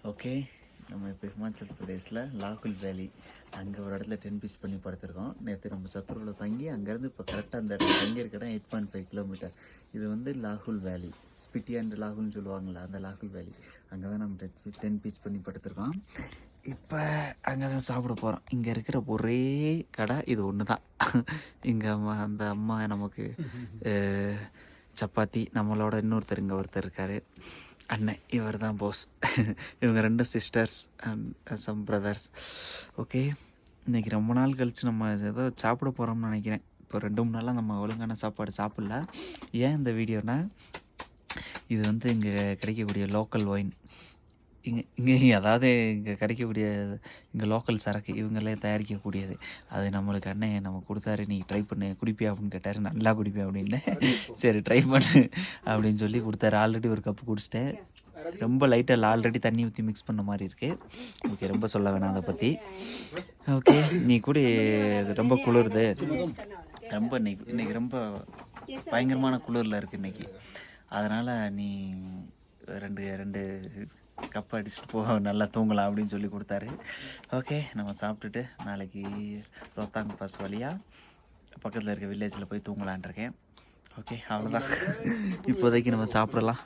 Okay, நம்ம இப்போ ஹிமாச்சல் பிரதேஷில் லாகுல் வேலி அங்கே ஒரு இடத்துல 10 பீஸ் பண்ணி படுத்திருக்கோம். நேற்று நம்ம சத்ருவில் தங்கி அங்கேருந்து இப்போ கரெக்டாக அந்த தங்கி இருக்க இடம் 8.5 கிலோமீட்டர். இது வந்து லாகுல் வேலி, ஸ்பிட்டி அண்ட் லாகுல்னு சொல்லுவாங்களா, அந்த லாகுல் வேலி. அங்கே தான் நம்ம 10 பீஸ் பண்ணி படுத்திருக்கோம். இப்போ அங்கே தான் சாப்பிட போகிறோம். இங்கே இருக்கிற ஒரே கடை இது ஒன்று தான். இங்கே அந்த அம்மா நமக்கு சப்பாத்தி, நம்மளோட இன்னொருத்தர் இங்கே ஒருத்தர் இருக்கார், அண்ணன், இவர் தான் போஸ். இவங்க 2 sisters and some brothers. Okay, இன்றைக்கி ரொம்ப நாள் கழித்து நம்ம ஏதோ சாப்பிட போகிறோம்னு நினைக்கிறேன். இப்போ 2-3 நாளாக நம்ம ஒழுங்கான சாப்பாடு சாப்பிடல. ஏன் இந்த வீடியோனா, இது வந்து இங்கே கிடைக்கக்கூடிய லோக்கல் ஒயின். இங்கே அதாவது இங்கே கிடைக்கக்கூடிய இங்கே லோக்கல் சரக்கு இவங்களே தயாரிக்கக்கூடியது. அது நம்மளுக்கு அண்ணன் நம்ம கொடுத்தாரு, நீ ட்ரை பண்ணு, குடிப்பியா அப்படின்னு கேட்டார். நல்லா குடிப்பேன் அப்படின்னு. சரி ட்ரை பண்ணு அப்படின்னு சொல்லி கொடுத்தாரு. ஆல்ரெடி ஒரு கப்பு குடிச்சிட்டேன். ரொம்ப லைட்டாக ஆல்ரெடி தண்ணி ஊற்றி மிக்ஸ் பண்ண மாதிரி இருக்குது. ஓகே, ரொம்ப சொல்ல வேணாம் அதை பற்றி. ஓகே, நீ கூட ரொம்ப குளிருது, ரொம்ப இன்னைக்கு ரொம்ப பயங்கரமான குளிரில் இருக்குது இன்னைக்கு. அதனால் நீ ரெண்டு கப் அடிச்சுட்டு போக நல்லா தூங்கலாம் அப்படின்னு சொல்லி கொடுத்தாரு. ஓகே, நம்ம சாப்பிட்டுட்டு நாளைக்கு ரோத்தாங் பாஸ் வழியாக பக்கத்தில் இருக்க வில்லேஜில் போய் தூங்கலான் இருக்கேன். ஓகே, அவ்வளோதான். இப்போதைக்கு நம்ம சாப்பிடலாம்.